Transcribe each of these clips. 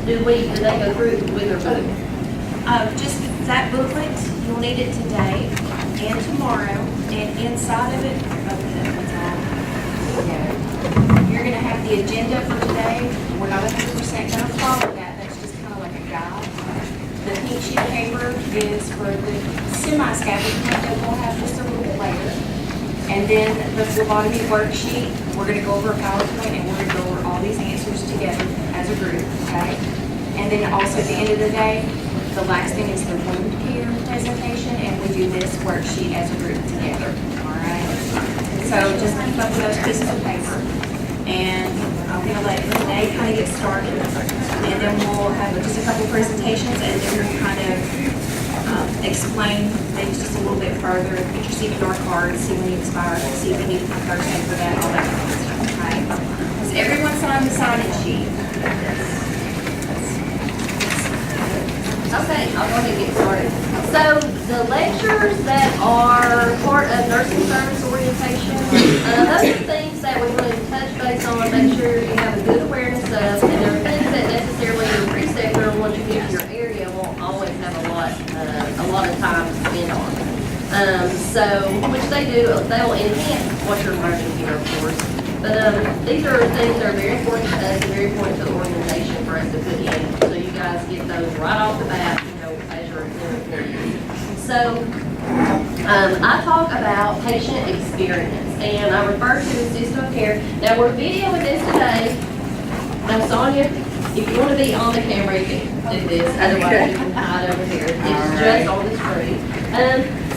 do they go through with their book? Just that booklet, you'll need it today and tomorrow, and inside of it, you're gonna have the agenda for today. We're not 100% gonna follow that, that's just kind of like a guide. The pink sheet of paper is for the semi-scavenger that we'll have just a little bit later. And then the phlebotomy worksheet, we're gonna go over a PowerPoint and we're gonna go over all these answers together as a group, okay? And then also at the end of the day, the last thing is the wound care presentation, and we do this worksheet as a group together, all right? So just keep up with those pieces of paper. And I'm gonna let Renee kind of get started, and then we'll have just a couple presentations, and then we'll kind of explain things just a little bit further, get your CPR card, see when you expire, see if you need Thursday for that, all that kind of stuff, okay? Does everyone sign the sign-in sheet? Okay, I'll go ahead and get started. So the lectures that are part of nursing service orientation, those are things that we want to touch base on, make sure you have a good awareness of, and there are things that necessarily your preceptor, once you get to your area, won't always have a lot of time to spend on. Which they do, they'll enhance what you're learning here, of course. But these are things that are very important to us and very important to the organization for us to put in, so you guys get those right off the bat, as you're employees. So I talk about patient experience, and I refer to the system of care. Now we're videoing this today. Now Sonia, if you want to be on the camera, you can do this. Otherwise, you can hide over here. It's just on the screen.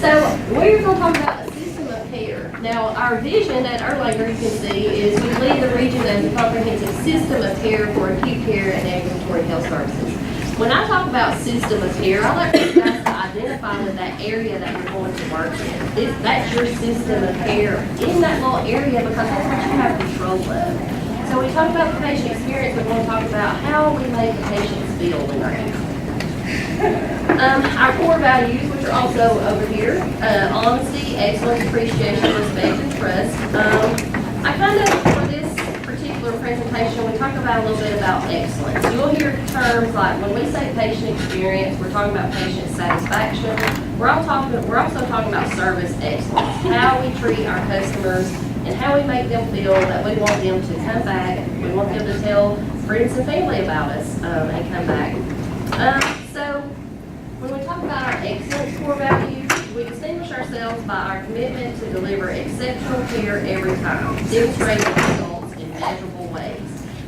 So we're going to talk about a system of care. Now, our vision at Erlanger, you can see, is we lead the region as a comprehensive system of care for acute care and ambulatory health services. When I talk about system of care, I like you guys to identify with that area that you're going to work in. That's your system of care in that little area, because that's what you have control of. So when we talk about the patient experience, we're going to talk about how we make the patients feel when they're here. Our core values, which are also over here, honesty, excellence, appreciation, respect, and trust. For this particular presentation, we talk about a little bit about excellence. You'll hear terms like, when we say patient experience, we're talking about patient satisfaction. We're also talking about service excellence, how we treat our customers and how we make them feel that we want them to come back. We want them to tell friends and family about us and come back. So when we talk about our excellence core values, we distinguish ourselves by our commitment to deliver exceptional care every time, demonstrating results in measurable ways.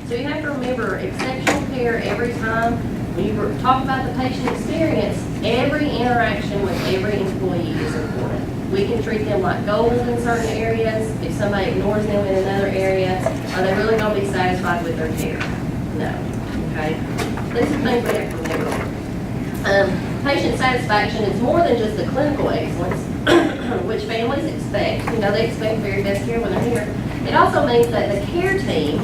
So you have to remember, exceptional care every time. When you talk about the patient experience, every interaction with every employee is important. We can treat them like gold in certain areas. If somebody ignores them in another area, are they really going to be satisfied with their care? No. Okay? These are things we have to remember. Patient satisfaction is more than just the clinical excellence, which families expect. They expect very best care when they're here. It also means that the care team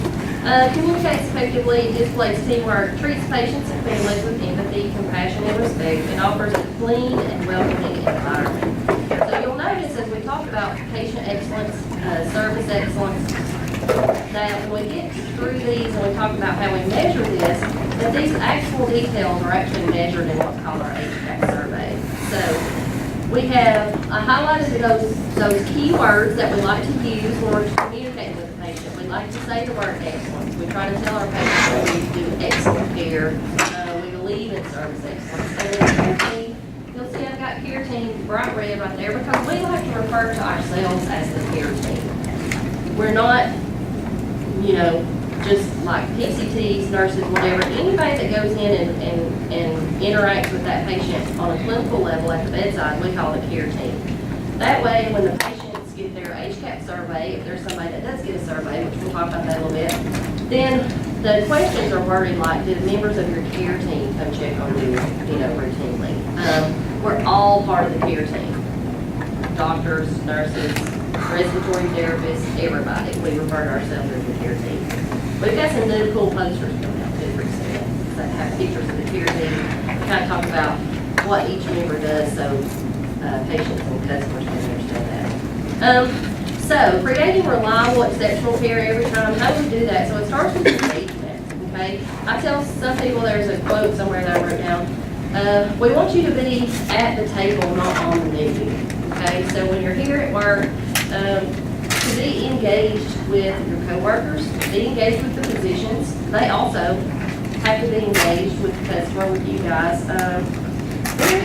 communicates effectively, displays teamwork, treats patients and families with empathy, compassion, and respect, and offers a clean and welcoming environment. So you'll notice as we talk about patient excellence, service excellence, that when we get through these and we talk about how we measure this, that these actual details are actually measured in what's called our HCAP survey. So we have highlighted those key words that we like to use when we're communicating with the patient. We like to say the word excellence. We try to tell our patients that we do excellent care. We believe in service excellence. And then care team, you'll see I've got care team bright red right there, because we like to refer to ourselves as the care team. We're not, just like PCTs, nurses, whatever. Anybody that goes in and interacts with that patient on a clinical level at the bedside, we call the care team. That way, when the patients get their HCAP survey, if there's somebody that does get a survey, which we'll talk about that a little bit, then the questions are worded like, do members of your care team come check on you, routinely? We're all part of the care team. Doctors, nurses, respiratory therapists, everybody. We refer to ourselves as the care team. We've got some new cool posters coming out too pretty soon that have pictures of the care team. We kind of talk about what each member does, so patients and customers can understand that. So creating reliable, exceptional care every time. How do we do that? So it starts with engagement. Okay, okay? I tell some people, there's a quote somewhere that I wrote down, we want you to be at the table, not on the menu, okay? So when you're here at work, to be engaged with your coworkers, be engaged with the physicians. They also have to be engaged with the customer, with you guys.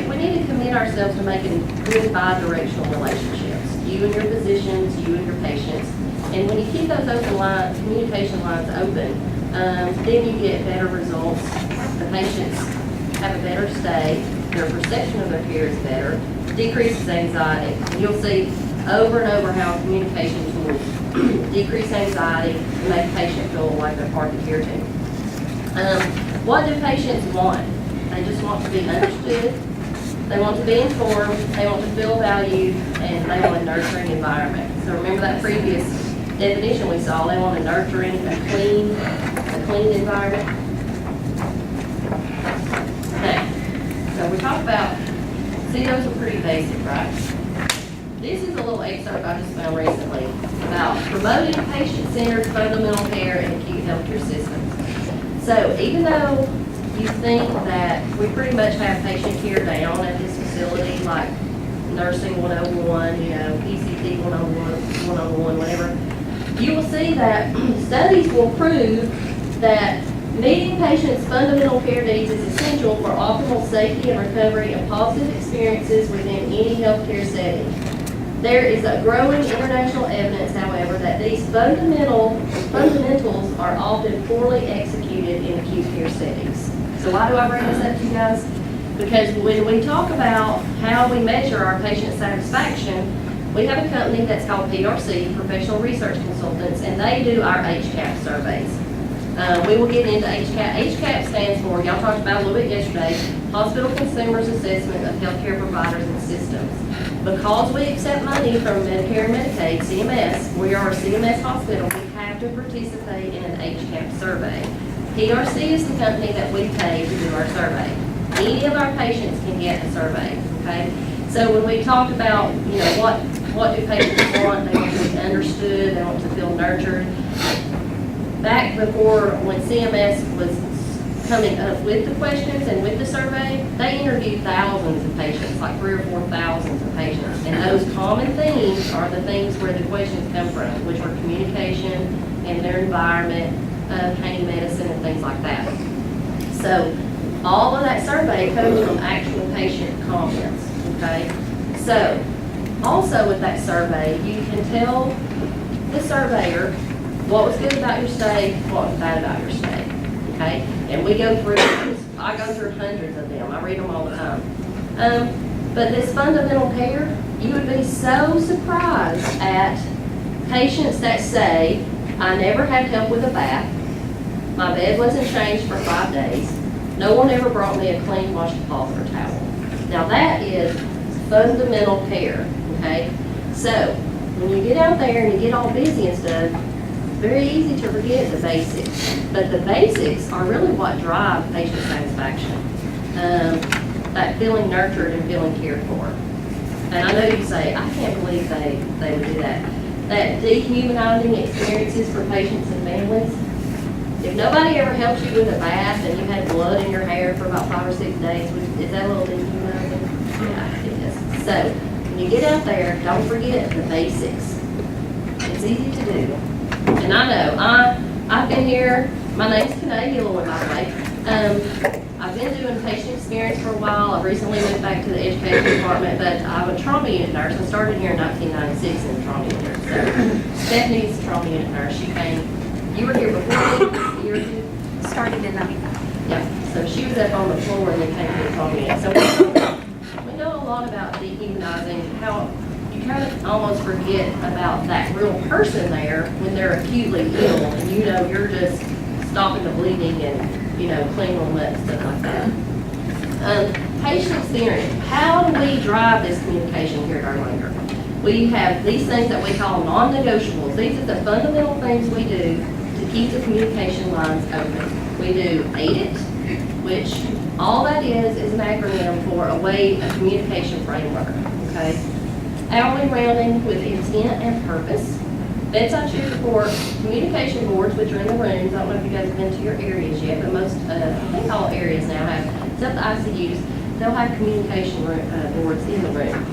We need to commit ourselves to making good bi-directional relationships. You and your physicians, you and your patients. And when you keep those open lines, communication lines open, then you get better results. The patients have a better stay. Their perception of their care is better. Decreases anxiety. And you'll see over and over how communication tools decrease anxiety and make the patient feel like they're part of the care team. What do patients want? They just want to be understood. They want to be informed. They want to feel valued, and they want a nurturing environment. So remember that previous definition we saw. They want a nurturing, a clean environment. Okay. So we talked about, see, those are pretty basic, right? This is a little excerpt I just found recently about promoting patient-centered fundamental care in acute healthcare systems. So even though you think that we pretty much have patient care down at this facility, like nursing 101, PCT 101, whatever, you will see that studies will prove that meeting patients' fundamental care needs is essential for optimal safety and recovery and positive experiences within any healthcare setting. There is a growing international evidence, however, that these fundamentals are often poorly executed in acute care settings. So why do I bring this up to you guys? Because when we talk about how we measure our patient satisfaction, we have a company that's called PRC, Professional Research Consultants, and they do our HCAP surveys. We will get into HCAP. HCAP stands for, y'all talked about a little bit yesterday, Hospital Consumers Assessment of Healthcare Providers and Systems. Because we accept money from Medicare and Medicaid, CMS, we are a CMS hospital, we have to participate in an HCAP survey. PRC is the company that we pay to do our survey. Any of our patients can get a survey, okay? So when we talked about, what do patients want? They want to be understood, they want to feel nurtured. Back before, when CMS was coming up with the questions and with the survey, they interviewed thousands of patients, like 3,000 or 4,000 of patients. And those common themes are the things where the questions come from, which are communication and their environment, pain medicine, and things like that. So all of that survey comes from actual patient comments, okay? So also with that survey, you can tell the surveyor what was good about your stay, what was bad about your stay, okay? And we go through, I go through hundreds of them. I read them all the time. But this fundamental care, you would be so surprised at patients that say, I never had help with a bath. My bed wasn't changed for 5 days. No one ever brought me a clean washcloth or towel. Now that is fundamental care, okay? So when you get out there and you get all busy and stuff, very easy to forget the basics. But the basics are really what drive patient satisfaction. That feeling nurtured and feeling cared for. And I know you say, I can't believe they would do that. That dehumanizing experiences for patients and families. If nobody ever helped you with a bath and you had blood in your hair for about 5 or 6 days, is that a little dehumanizing? Yeah, it is. So when you get out there, don't forget the basics. It's easy to do. And I know, I've been here, my name's Kanae Gillowen, by the way. I've been doing patient experience for a while. I've recently moved back to the education department, but I'm a trauma unit nurse. I started here in 1996 in the trauma unit. So Stephanie's a trauma unit nurse. She came, you were here before me, a year or two? Started in 95. Yeah, so she was up on the floor and then came to the trauma unit. So we know a lot about dehumanizing, how you kind of almost forget about that real person there when they're acutely ill and you're just stopping the bleeding and, cleaning them up and stuff like that. Patient experience. How do we drive this communication here at Erlanger? We have these things that we call non-negotiables. These are the fundamental things we do to keep the communication lines open. We do AIDIT, which all that is an acronym for a communication framework, okay? Hourly rounding with intent and purpose, Bedside shift report, communication boards, which are in the rooms. I don't know if you guys have been to your areas yet, but most, I think all areas now have, except the ICUs, they'll have communication boards in the room.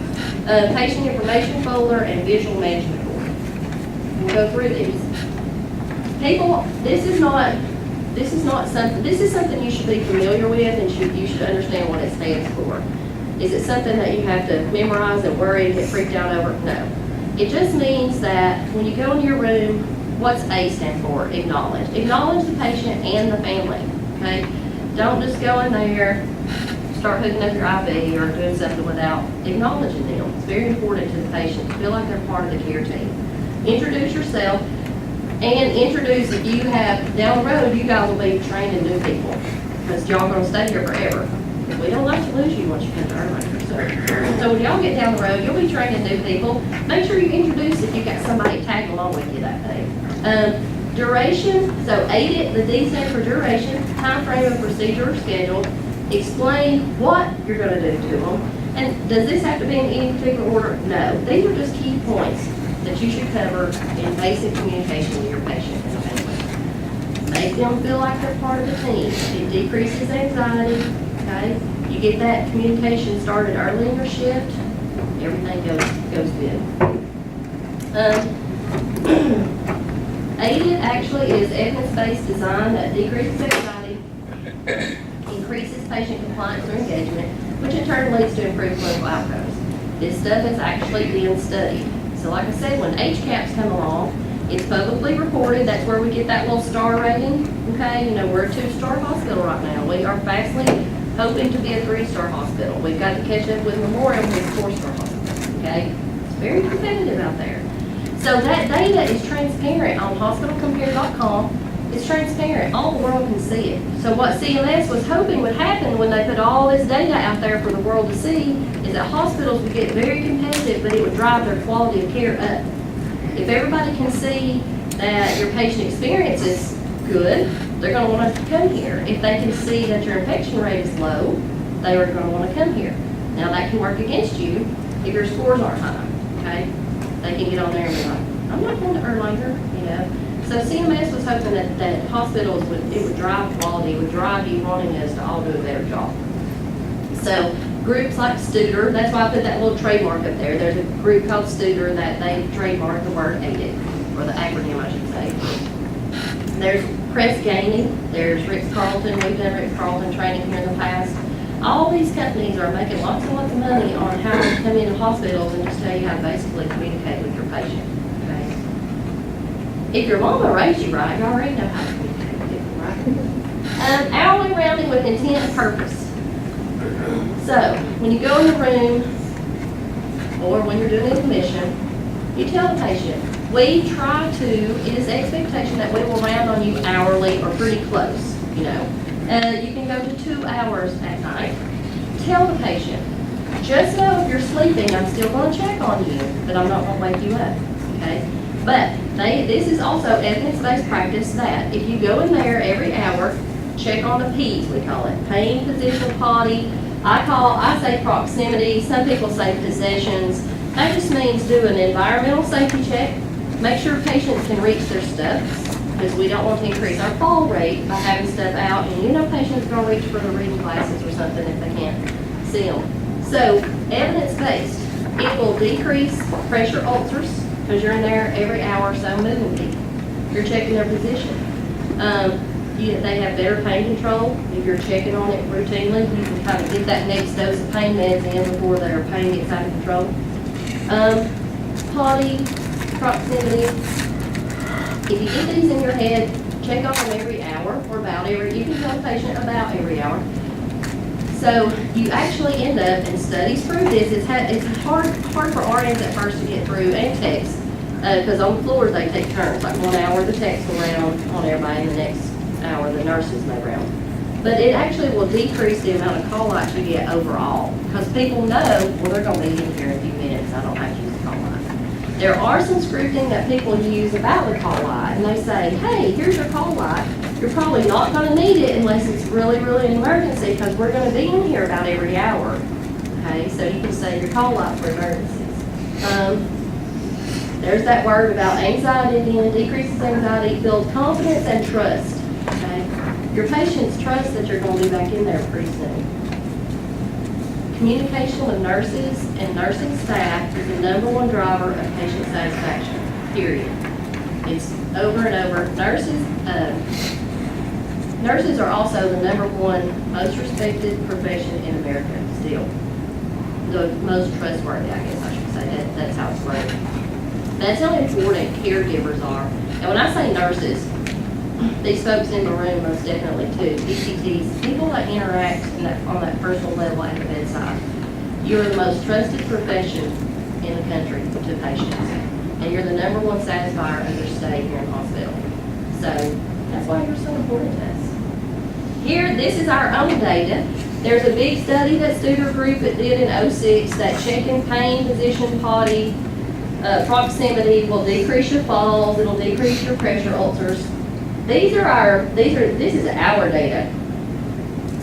Patient information folder and visual management board. We'll go through these. People, this is something you should be familiar with and you should understand what it stands for. Is it something that you have to memorize and worry and get freaked out over? No. It just means that when you go in your room, what's A stand for? Acknowledge. Acknowledge the patient and the family, okay? Don't just go in there, start hooking up your IV or doing something without acknowledging them. It's very important to the patient to feel like they're part of the care team. Introduce yourself and introduce, if you have, down the road, you guys will be training new people because y'all gonna stay here forever. We don't like to lose you once you come to Erlanger. So when y'all get down the road, you'll be training new people. Make sure you introduce if you got somebody tag along with you that day. Duration, so AIDIT, the D stands for duration, time frame of procedure or schedule. Explain what you're gonna do to them. And does this have to be in any particular order? No. These are just key points that you should cover in basic communication with your patient and family. Make them feel like they're part of the team. It decreases anxiety, okay? You get that communication started early in your shift, everything goes good. AIDIT actually is evidence-based design that decreases anxiety, increases patient compliance or engagement, which in turn leads to improved clinical outcomes. This stuff is actually being studied. So like I said, when HCAHPS come along, it's publicly reported. That's where we get that little star rating, okay? You know, we're a 2-star hospital right now. We are fastly hoping to be a 3-star hospital. We've got to catch up with Memorial, who's a 4-star hospital, okay? It's very competitive out there. So that data is transparent on hospitalcompare.com. It's transparent. All the world can see it. So what CMS was hoping would happen when they put all this data out there for the world to see is that hospitals would get very competitive, but it would drive their quality of care up. If everybody can see that your patient experience is good, they're going to want to come here. If they can see that your infection rate is low, they are going to want to come here. Now that can work against you if your scores aren't high, okay? They can get on there and be like, I'm not going to Erlanger, you know? So CMS was hoping that hospitals would drive quality, would drive you wanting us to all do a better job. So groups like Studer, that's why I put that little trademark up there. There's a group called Studer that they trademarked the word AIDIT, or the acronym I should say. There's Press Gaming, there's Ritz-Carlton, we've done Ritz-Carlton training here in the past. All these companies are making lots and lots of money on how to come into hospitals and just tell you how to basically communicate with your patient. If your mama raised you right, you already know how to communicate with people, right? Hourly rounding with intent and purpose. So, when you go in the room, or when you're doing an admission, you tell the patient, we try to, it is expectation that we will round on you hourly or pretty close, you know. You can go to 2 hours at night. Tell the patient, just know if you're sleeping, I'm still going to check on you, but I'm not going to wake you up, okay? But this is also evidence-based practice that if you go in there every hour, check on the P's, we call it, pain, position, potty. I say proximity, some people say possessions. That just means do an environmental safety check, make sure patients can reach their stuff, because we don't want to increase our fall rate by having stuff out, and you know patients are going to reach for their reading glasses or something if they can't see them. So, evidence-based, it will decrease pressure ulcers, because you're in there every hour or so moving people. You're checking their position. They have better pain control. If you're checking on it routinely, you can kind of get that next dose of pain meds in before their pain gets out of control. Potty, proximity. If you get these in your head, check on them every hour or about every, you can tell the patient about every hour. So you actually end up, and studies prove this, it's hard for RNs at first to get through, and techs, because on the floors they take turns, like 1 hour the techs go around on everybody, and the next hour the nurses go around. But it actually will decrease the amount of call-outs you get overall, because people know, well, they're going to be in here in a few minutes, I don't have to use the call-out. There are some scripting that people use about the call-out, and they say, hey, here's your call-out. You're probably not going to need it unless it's really, really an emergency, because we're going to be in here about every hour. Okay, so you can save your call-out for emergencies. There's that word about anxiety again, decreases anxiety, builds confidence and trust, okay? Your patients trust that you're going to be back in there pretty soon. Communication with nurses and nursing staff is the #1 driver of patient satisfaction, period. It's over and over. Nurses are also the #1 most respected profession in America still. The most trustworthy, I guess I should say. That's how it's rated. That's how important caregivers are. And when I say nurses, these folks in the room most definitely too, PCTs, people that interact on that personal level at the bedside. You're the most trusted profession in the country to patients. And you're the #1 satisfier of their stay here in the hospital. So that's why you're so important to us. Here, this is our own data. There's a big study that Studer Group did in '06 that checking pain, position, potty, proximity will decrease your falls, it'll decrease your pressure ulcers. This is our data.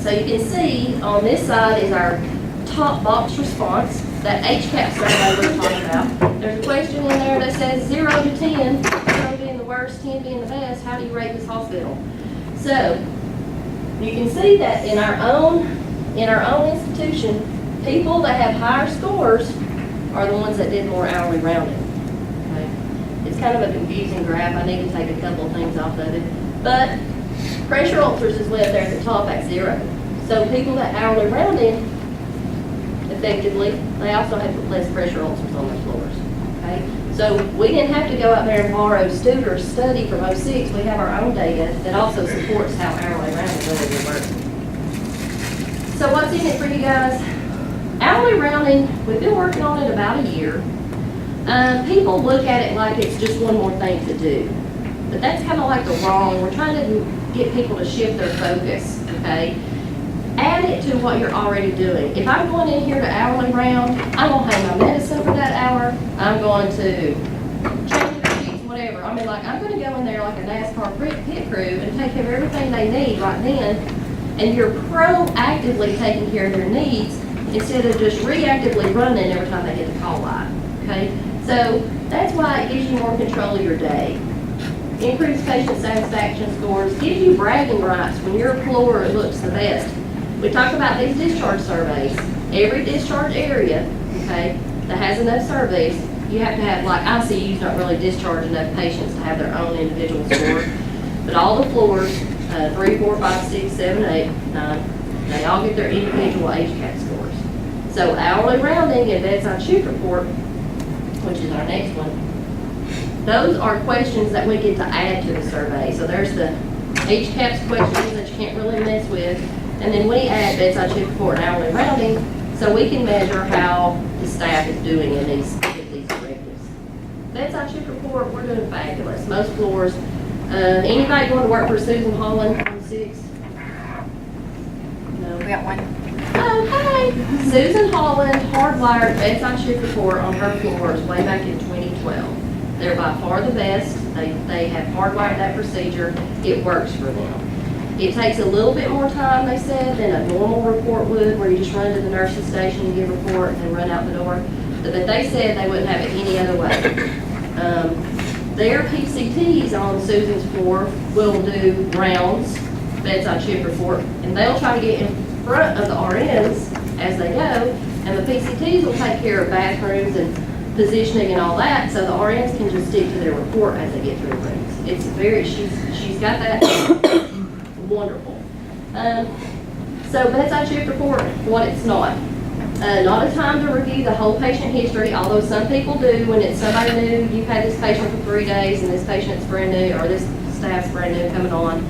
So you can see on this side is our top box response, that HCAP survey we were talking about. There's a question in there that says 0 to 10, 0 being the worst, 10 being the best. How do you rate this hospital? So you can see that in our own institution, people that have higher scores are the ones that did more hourly rounding. Okay? It's kind of a confusing graph. I need to take a couple of things off of it. But pressure ulcers is way up there at the top at 0. So people that hourly rounded effectively, they also had less pressure ulcers on their floors. Okay? So we didn't have to go out there and borrow Studer's study from '06. We have our own data that also supports how hourly rounding really works. So what's in it for you guys? Hourly rounding, we've been working on it about a year. People look at it like it's just one more thing to do. But that's kind of like the wrong, we're trying to get people to shift their focus, okay? Add it to what you're already doing. If I'm going in here to hourly round, I'm going to have my medicine for that hour. I'm going to change the sheets, whatever. I mean, like, I'm going to go in there like a NASCAR pit crew and take care of everything they need right then. And you're proactively taking care of their needs instead of just reactively running every time they get the call light, okay? So that's why it gives you more control of your day. Increased patient satisfaction scores, gives you bragging rights when your floor looks the best. We talk about these discharge surveys. Every discharge area, okay, that has enough surveys, you have to have, like ICUs don't really discharge enough patients to have their own individual score. But all the floors, 3, 4, 5, 6, 7, 8, 9, they all get their individual HCAT scores. So hourly rounding and bedside shift report, which is our next one, those are questions that we get to add to the survey. So there's the HCAPS questions that you can't really mess with. And then we add bedside shift report and hourly rounding so we can measure how the staff is doing in these directives. Bedside shift report, we're doing fabulous. Most floors. Anybody going to work for Susan Holland on 6? No. We got one. Oh, hey! Susan Holland hardwired bedside shift report on her floors way back in 2012. They're by far the best. They have hardwired that procedure. It works for them. It takes a little bit more time, they said, than a normal report would, where you just run to the nurse's station and give a report and then run out the door. But they said they wouldn't have it any other way. Their PCTs on Susan's floor will do rounds, bedside shift report, and they'll try to get in front of the RNs as they go, and the PCTs will take care of bathrooms and positioning and all that, so the RNs can just stick to their report as they get through rooms. It's very, she's got that wonderful. So bedside shift report, what it's not. Not a time to review the whole patient history, although some people do when it's somebody new. You've had this patient for 3 days and this patient's brand new, or this staff's brand new coming on.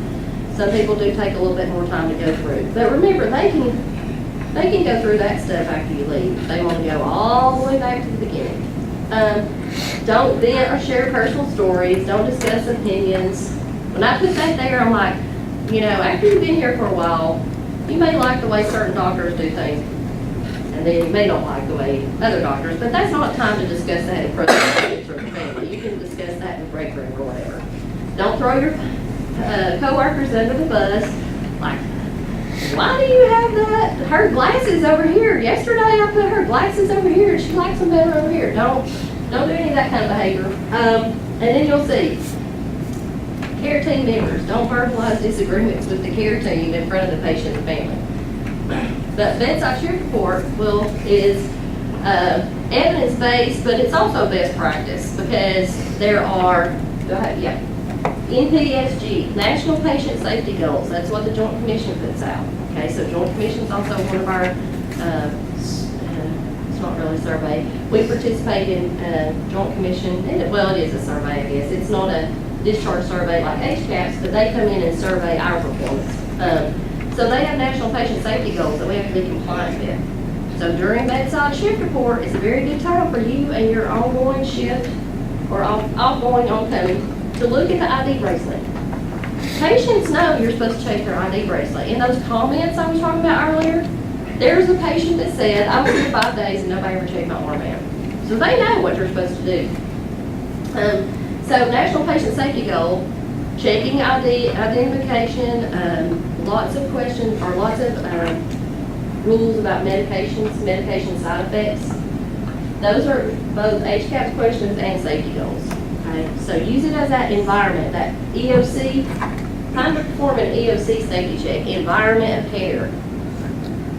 Some people do take a little bit more time to go through. But remember, they can go through that stuff after you leave. They want to go all the way back to the beginning. Don't vent or share personal stories. Don't discuss opinions. When I put that there, I'm like, you know, after you've been here for a while, you may like the way certain doctors do things, and then you may not like the way other doctors, but that's not time to discuss that in front of your kids or your family. You can discuss that in the break room or whatever. Don't throw your coworkers under the bus. Like, why do you have that? Her glasses over here. Yesterday I put her glasses over here and she likes them better over here. Don't Don't do any of that kind of behavior. And then you'll see, care team members, don't verbalize disagreements with the care team in front of the patient and family. But bedside shift report is evidence-based, but it's also best practice because there are, NPSG, National Patient Safety Goals. That's what the Joint Commission puts out. Okay, so Joint Commission is also one of our, it's not really a survey. We participate in Joint Commission, and well, it is a survey, I guess. It's not a discharge survey like HCAHPS, but they come in and survey our performance. So they have National Patient Safety Goals that we have to be compliant with. So during bedside shift report, it's a very good time for you and your ongoing shift or ongoing oncoming to look at the ID bracelet. Patients know you're supposed to check their ID bracelet. In those comments I was talking about earlier, there's a patient that said, I was here 5 days and nobody ever checked my armband. So they know what you're supposed to do. So National Patient Safety Goal, checking ID, identification, lots of questions or lots of rules about medications, medication side effects. Those are both HCAHPS questions and safety goals. Okay? So use it as that environment, that EOC, time to perform an EOC safety check, environment of care.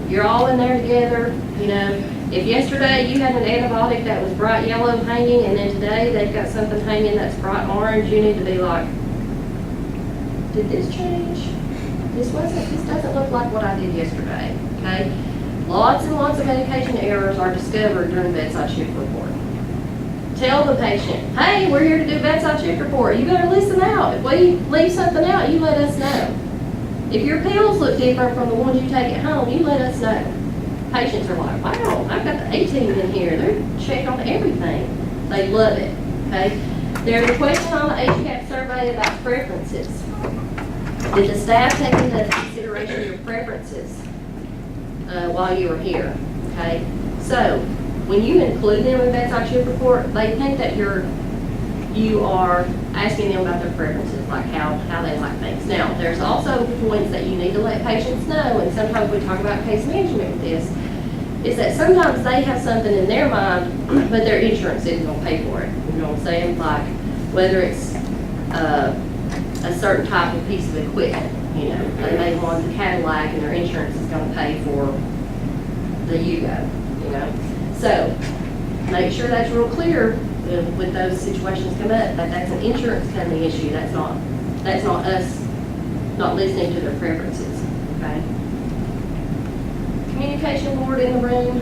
You're all in there together, you know. If yesterday you had an antibiotic that was bright yellow hanging and then today they've got something hanging that's bright orange, you need to be like, did this change? This doesn't look like what I did yesterday, okay? Lots and lots of medication errors are discovered during bedside shift report. Tell the patient, hey, we're here to do bedside shift report. You better listen out. If we leave something out, you let us know. If your pills look different from the ones you take at home, you let us know. Patients are like, wow, I've got the 18 in here. They're checked on everything. They love it, okay? There's a question on the HCAHPS survey about preferences. Did the staff take into consideration your preferences while you were here, okay? So, when you include them in bedside shift report, they think that you are asking them about their preferences, like how they like things. Now, there's also points that you need to let patients know, and sometimes we talk about case management with this, is that sometimes they have something in their mind, but their insurance isn't going to pay for it. You know what I'm saying? Like, whether it's a certain type of piece of equipment, you know, they may want the Cadillac and their insurance is going to pay for the Yugo, you know. So, make sure that's real clear with those situations come up, that that's an insurance company issue. That's not us not listening to their preferences, okay? Communication board in the room.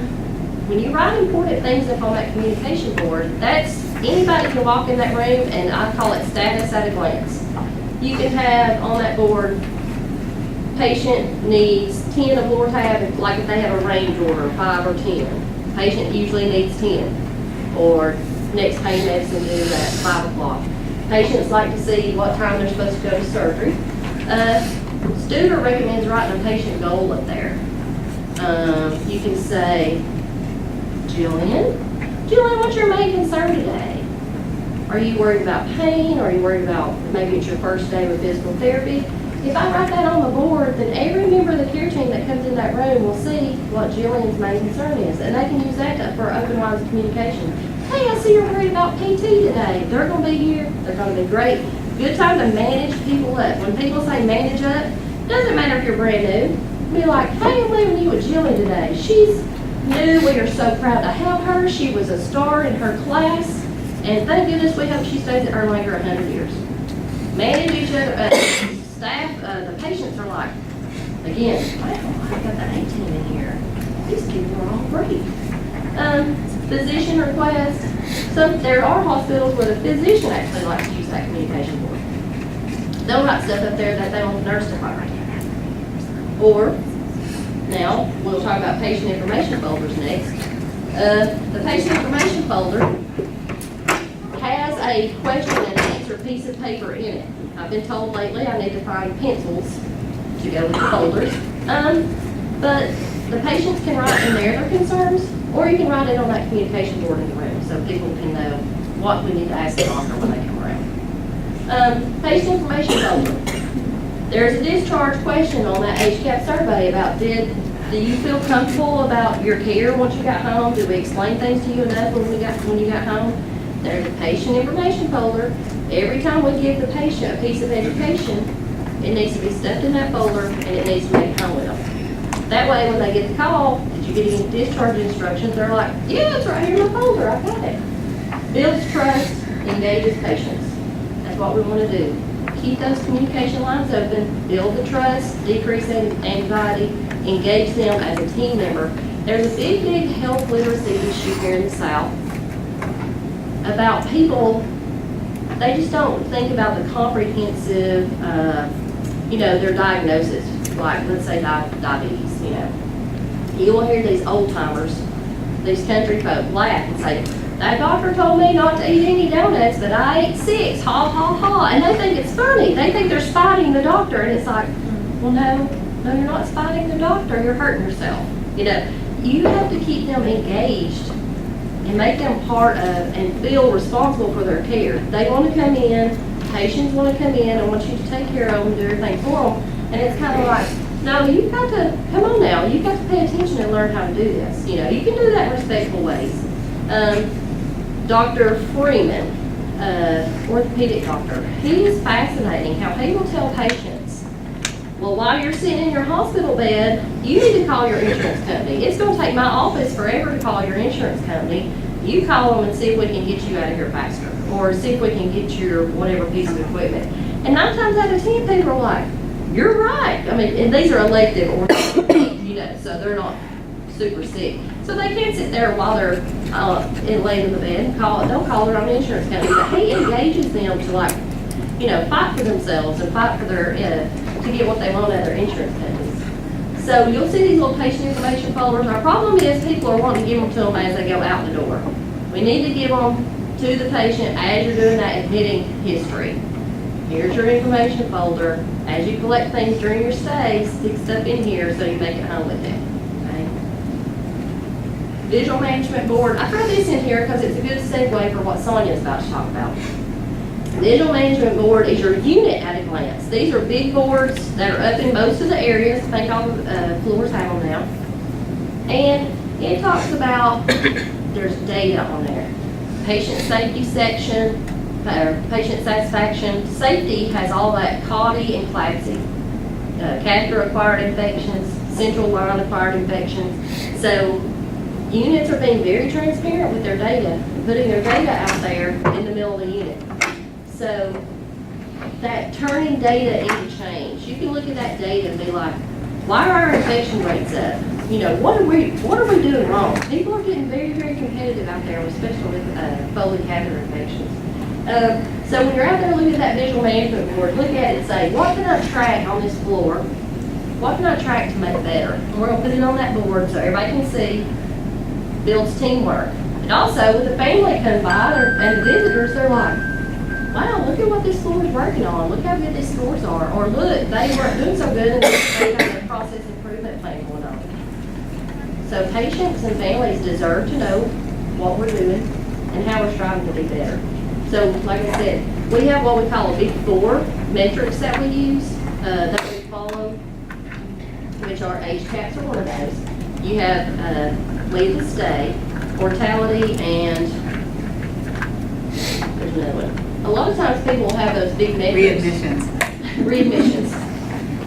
When you write important things up on that communication board, that's, anybody can walk in that room and I call it status at a glance. You can have on that board, patient needs 10 of Lortab, like if they have a range order, 5 or 10. Patient usually needs 10. Or next pain medicine due at 5 o'clock. Patients like to see what time they're supposed to go to surgery. Studer recommends writing a patient goal up there. You can say, Jillian, what's your main concern today? Are you worried about pain? Are you worried about maybe it's your first day with physical therapy? If I write that on the board, then every member of the care team that comes in that room will see what Jillian's main concern is, and they can use that for open lines of communication. Hey, I see you're worried about PT today. They're going to be here. They're going to be great. Good time to manage people up. When people say manage up, doesn't matter if you're brand new. Be like, hey, I'm leaving you with Jillian today. She's new. We are so proud to have her. She was a star in her class. And thank goodness we hope she stays at Erlanger 100 years. Manage each other. Staff, the patients are like, again, wow, I got the 18 in here. These people are all great. Physician request. There are hospitals where the physician actually likes to use that communication board. They'll write stuff up there that they want the nurse to write. Or, now, we'll talk about patient information folders next. The patient information folder has a question and answer piece of paper in it. I've been told lately I need to find pencils to go with the folders. But the patients can write in there their concerns, or you can write it on that communication board in the room so people can know what we need to ask the doctor when they come around. Patient information folder. There's a discharge question on that HCAHPS survey about do you feel comfortable about your care once you got home? Did we explain things to you enough when you got home? There's a patient information folder. Every time we give the patient a piece of education, it needs to be stuffed in that folder and it needs to make home with them. That way, when they get the call that you're getting discharge instructions, they're like, yeah, it's right here in my folder, I got it. Builds trust, engages patients. That's what we want to do. Keep those communication lines open, build the trust, decrease anxiety, engage them as a team member. There's a big health literacy issue here in the South about people, they just don't think about the comprehensive, their diagnosis, like let's say diabetes, You will hear these old timers, these country folk laugh and say, that doctor told me not to eat any donuts, but I ate 6, ha, ha, ha. And they think it's funny. They think they're spiting the doctor. And it's like, well, no, you're not spiting the doctor. You're hurting yourself. You have to keep them engaged and make them part of and feel responsible for their care. They want to come in, patients want to come in and want you to take care of them, do everything for them. And it's kind of like, no, you've got to, come on now, you've got to pay attention and learn how to do this. You can do that in respectful ways. Dr. Freeman, orthopedic doctor, he is fascinating how he will tell patients, well, while you're sitting in your hospital bed, you need to call your insurance company. It's going to take my office forever to call your insurance company. You call them and see if we can get you out of here faster, or see if we can get your whatever piece of equipment. And 9 times out of 10, people are like, you're right. I mean, and these are elective orthopedics, so they're not super sick. So they can't sit there while they're laying in the bed and don't call their own insurance company. But he engages them to fight for themselves and fight for their, to get what they want out of their insurance companies. So you'll see these little patient information folders. Our problem is people are wanting to give them to them as they go out the door. We need to give them to the patient as you're doing that admitting history. Here's your information folder. As you collect things during your stay, stick stuff in here so you make it home with it. Visual Management Board. I throw this in here because it's a good segue for what Sonia's about to talk about. Visual Management Board is your unit at a glance. These are big boards that are up in most of the areas. I think all the floors have them now. And it talks about, there's data on there. Patient safety section, patient satisfaction. Safety has all that CAUTI and CLABSI. Catheter-acquired infections, central line-acquired infections. So units are being very transparent with their data, putting their data out there in the middle of the unit. So that turning data into change, you can look at that data and be like, why are our infection rates up? What are we doing wrong? People are getting very, very competitive out there, especially with Foley catheter infections. So when you're out there looking at that visual management board, look at it and say, what can I track on this floor? What can I track to make it better? And we're going to put it on that board so everybody can see. Builds teamwork. And also, with the family come by and the visitors, they're like, wow, look at what this floor is working on. Look how good these scores are. Or look, they weren't doing so good and they got a process improvement plan going on. So patients and families deserve to know what we're doing and how we're striving to be better. So, like I said, we have what we call a big 4 metrics that we use, that we follow, which are HCAHPS are one of those. You have leave of stay, mortality, and there's another one. A lot of times people will have those big metrics. Readmissions.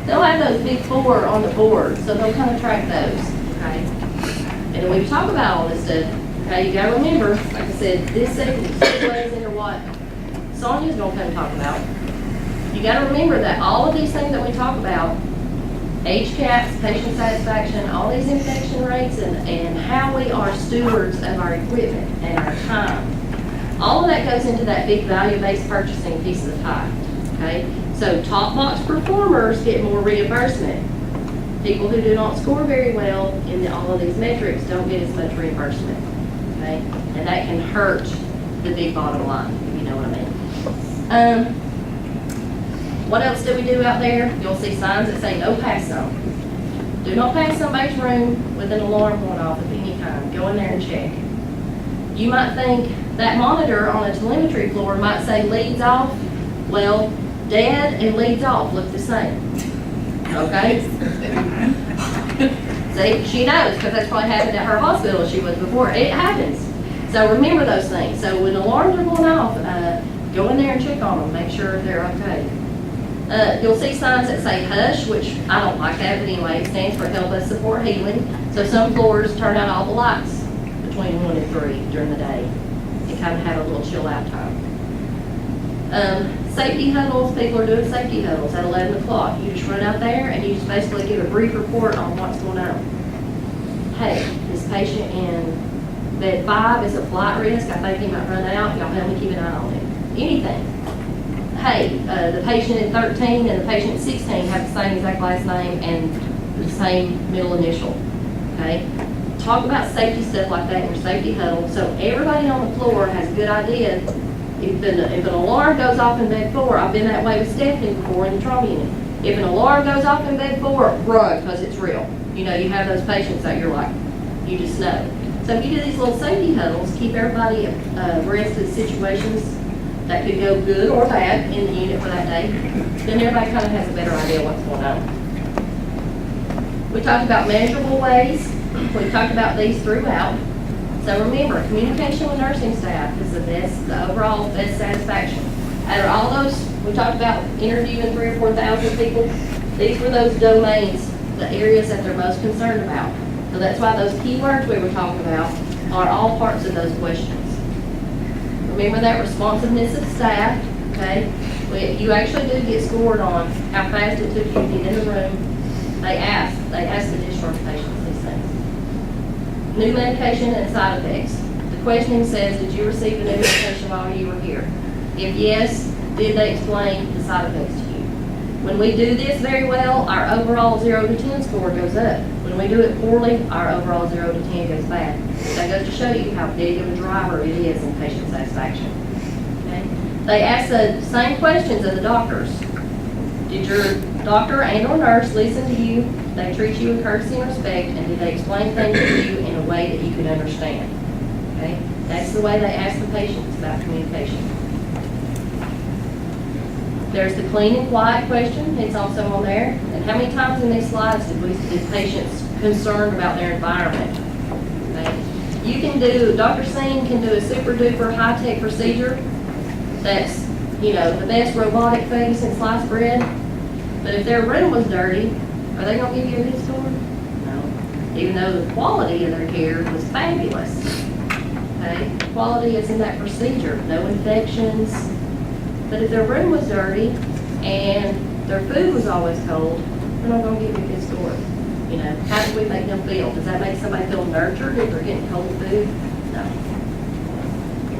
They'll have those big 4 on the board, so they'll kind of track those, okay? And when we talk about all this stuff, okay, you gotta remember, like I said, this segues into what Sonia's gonna come talk about. You gotta remember that all of these things that we talk about, HCAHPS, patient satisfaction, all these infection rates, and how we are stewards of our equipment and our time. All of that goes into that big value-based purchasing piece of the pie, okay? So top box performers get more reimbursement. People who do not score very well in all of these metrics don't get as much reimbursement, okay? And that can hurt the big bottom line, if you know what I mean. What else do we do out there? You'll see signs that say no pass zone. Do not pass somebody's room with an alarm going off of any kind. Go in there and check. You might think that monitor on a telemetry floor might say leads off. Well, dead and leads off look the same. Okay? See, she knows because that's what happened at her hospital she was before. It happens. So remember those things. So when alarms are going off, go in there and check on them, make sure they're okay. You'll see signs that say hush, which I don't like that, but anyway, it stands for help us support healing. So some floors turn out all the lights between 1 and 3 during the day. You kind of have a little chill out time. Safety huddles, people are doing safety huddles at 11 o'clock. You just run out there and you just basically give a brief report on what's going on. Hey, this patient in bed 5 is a flight risk. I think he might run out. Y'all help me keep an eye on him. Anything. Hey, the patient in 13 and the patient in 16 have the same exact last name and the same middle initial. Okay? Talk about safety stuff like that in your safety huddle so everybody on the floor has a good idea. If an alarm goes off in bed 4, I've been that way with Stephanie before in the trauma unit. If an alarm goes off in bed 4, run, because it's real. You know, you have those patients that you're like, you just know. So if you do these little safety huddles, keep everybody abreast of the situations that could go good or bad in the unit for that day, then everybody kind of has a better idea what's going on. We talked about measurable ways. We talked about these throughout. So remember, communication with nursing staff is the overall best satisfaction. Out of all those, we talked about interviewing 3,000 or 4,000 people. These were those domains, the areas that they're most concerned about. So that's why those keywords we were talking about are all parts of those questions. Remember that responsiveness of staff, okay? You actually do get scored on how fast it took you to get in the room. They ask the discharge patients these things. New medication and side effects. The questioning says, did you receive a new medication while you were here? If yes, did they explain the side effects to you? When we do this very well, our overall 0 to 10 score goes up. When we do it poorly, our overall 0 to 10 goes bad. That goes to show you how big of a driver it is in patient satisfaction. Okay? They ask the same questions of the doctors. Did your doctor and or nurse listen to you? Did they treat you with courtesy and respect? And did they explain things to you in a way that you could understand? Okay? That's the way they ask the patients about communication. There's the clean and quiet question. It's also on there. And how many times in these slides did patients concerned about their environment? Okay? You can do, Dr. Singh can do a super duper high tech procedure that's, you know, the best robotic thing since sliced bread. But if their room was dirty, are they going to give you a good score? No. Even though the quality of their care was fabulous. Okay? The quality is in that procedure. No infections. But if their room was dirty and their food was always cold, they're not going to give you a good score. You know, how do we make them feel? Does that make somebody feel nurtured if they're getting cold food? No.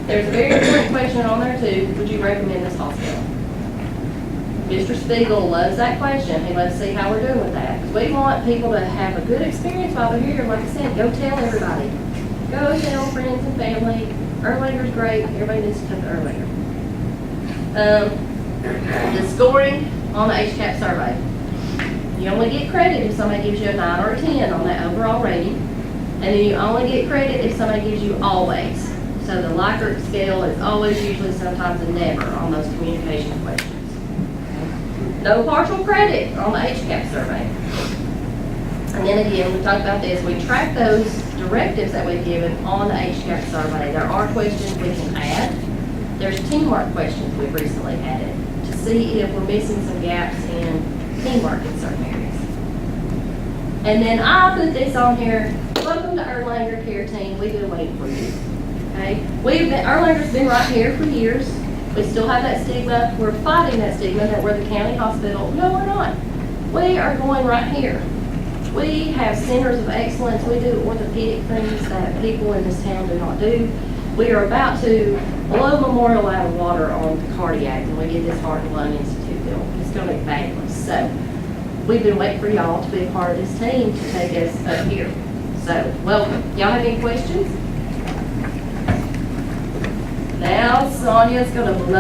There's a very important question on there too. Would you recommend this hospital? Mr. Spiegel loves that question. He loves to see how we're doing with that. Because we want people to have a good experience while they're here. Like I said, go tell everybody. Go tell friends and family. Erlanger's great. Everybody needs to come to Erlanger. The scoring on the HCAP survey. You only get credit if somebody gives you a 9 or a 10 on that overall rating. And then you only get credit if somebody gives you always. So the Likert scale is always, usually, sometimes, a never on those communication questions. No partial credit on the HCAP survey. And then again, we talked about this. We track those directives that we've given on the HCAP survey. There are questions we can add. There's teamwork questions we've recently added to see if we're missing some gaps in teamwork in certain areas. And then I put this on here. Welcome to Erlanger Care Team. We've been waiting for you. Okay? Erlanger's been right here for years. We still have that stigma. We're fighting that stigma that we're the county hospital. No, we're not. We are going right here. We have centers of excellence. We do orthopedic things that people in this town do not do. We are about to blow Memorial out of water on the cardiac when we get this Heart and Lung Institute built. It's going to be fabulous. So we've been waiting for y'all to be a part of this team to take us up here. So welcome. Y'all have any questions? Now Sonia's going to blow